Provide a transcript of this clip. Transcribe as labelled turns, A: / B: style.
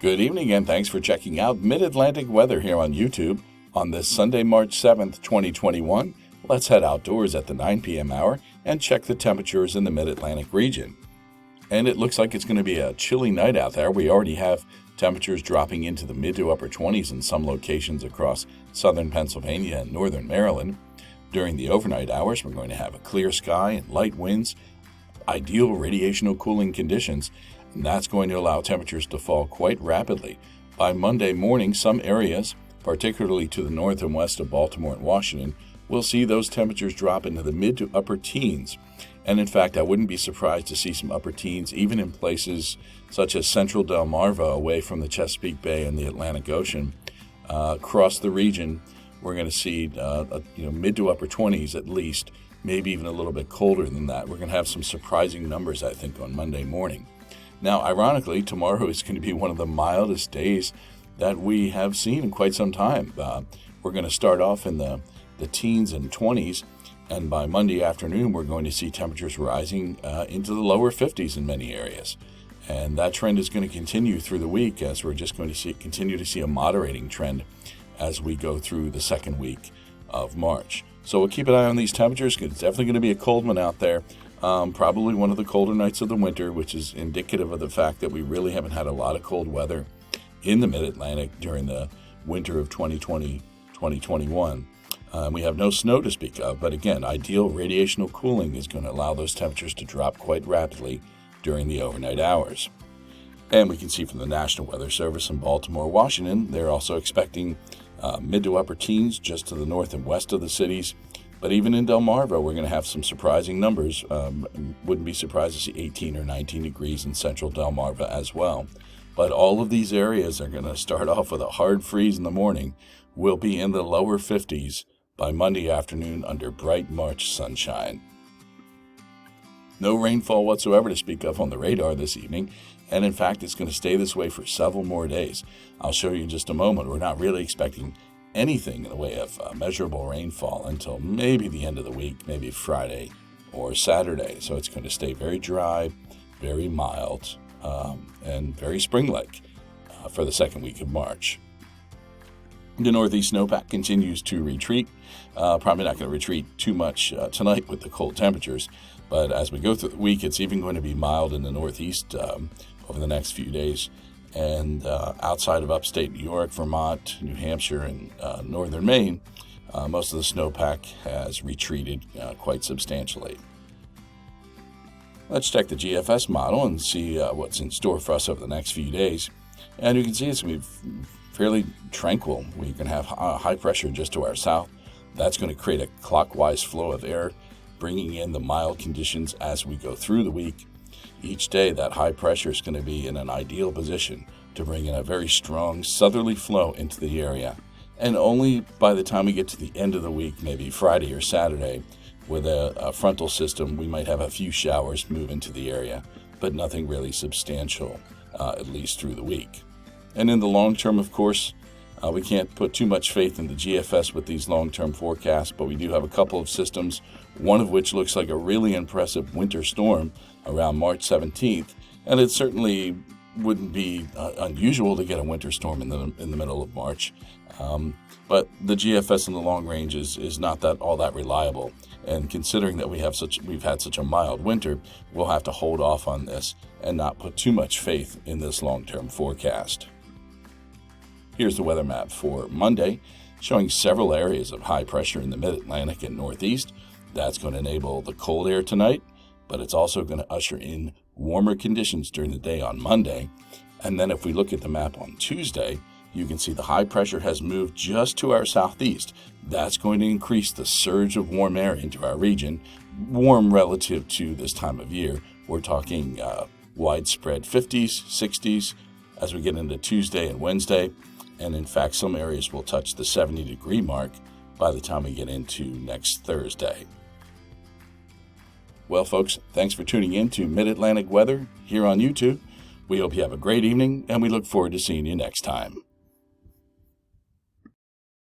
A: Good evening and thanks for checking out Mid-Atlantic Weather here on YouTube. On this Sunday, March 7th, 2021, let's head outdoors at the 9 p.m. hour and check the temperatures in the Mid-Atlantic region. And it looks like it's going to be a chilly night out there. We already have temperatures dropping into the mid to upper 20s in some locations across southern Pennsylvania and northern Maryland. During the overnight hours, we're going to have a clear sky and light winds, ideal radiational cooling conditions, and that's going to allow temperatures to fall quite rapidly. By Monday morning, some areas, particularly to the north and west of Baltimore and Washington, will see those temperatures drop into the mid to upper teens. And in fact, I wouldn't be surprised to see some upper teens even in places such as central Delmarva, away from the Chesapeake Bay and the Atlantic Ocean. Across the region, we're going to see mid to upper 20s at least, maybe even a little bit colder than that. We're going to have some surprising numbers, I think, on Monday morning. Now, ironically, tomorrow is going to be one of the mildest days that we have seen in quite some time. We're going to start off in the teens and 20s, and by Monday afternoon, we're going to see temperatures rising into the lower 50s in many areas. And that trend is going to continue through the week, as we're just going to continue to see a moderating trend as we go through the second week of March. So we'll keep an eye on these temperatures. It's definitely going to be a cold one out there. Probably one of the colder nights of the winter, which is indicative of the fact that we really haven't had a lot of cold weather in the Mid-Atlantic during the winter of 2020-2021. We have no snow to speak of, but again, ideal radiational cooling is going to allow those temperatures to drop quite rapidly during the overnight hours. And we can see from the National Weather Service in Baltimore, Washington, they're also expecting mid to upper teens just to the north and west of the cities. But even in Delmarva, we're going to have some surprising numbers. Wouldn't be surprised to see 18 or 19 degrees in central Delmarva as well. But all of these areas are going to start off with a hard freeze in the morning. We'll be in the lower 50s by Monday afternoon under bright March sunshine. No rainfall whatsoever to speak of on the radar this evening, and in fact, it's going to stay this way for several more days. I'll show you in just a moment. We're not really expecting anything in the way of measurable rainfall until maybe the end of the week, maybe Friday or Saturday. So it's going to stay very dry, very mild, and very spring-like for the second week of March. The northeast snowpack continues to retreat. Probably not going to retreat too much tonight with the cold temperatures, but as we go through the week, it's even going to be mild in the northeast over the next few days. And outside of upstate New York, Vermont, New Hampshire, and northern Maine, most of the snowpack has retreated quite substantially. Let's check the GFS model and see what's in store for us over the next few days. And you can see it's going to be fairly tranquil. We can have high pressure just to our south. That's going to create a clockwise flow of air, bringing in the mild conditions as we go through the week. Each day, that high pressure is going to be in an ideal position to bring in a very strong southerly flow into the area. And only by the time we get to the end of the week, maybe Friday or Saturday, with a frontal system, we might have a few showers move into the area, but nothing really substantial, at least through the week. And in the long term, of course, we can't put too much faith in the GFS with these long-term forecasts, but we do have a couple of systems, one of which looks like a really impressive winter storm around March 17th, and it certainly wouldn't be unusual to get a winter storm in the middle of March. But the GFS in the long range is not all that reliable, and considering that we've had such a mild winter, we'll have to hold off on this and not put too much faith in this long-term forecast. Here's the weather map for Monday, showing several areas of high pressure in the mid-Atlantic and northeast. That's going to enable the cold air tonight, but it's also going to usher in warmer conditions during the day on Monday. And then if we look at the map on Tuesday, you can see the high pressure has moved just to our southeast. That's going to increase the surge of warm air into our region, warm relative to this time of year. We're talking widespread 50s, 60s as we get into Tuesday and Wednesday. And in fact, some areas will touch the 70-degree mark by the time we get into next Thursday. Well, folks, thanks for tuning in to Mid-Atlantic Weather here on YouTube. We hope you have a great evening, and we look forward to seeing you next time.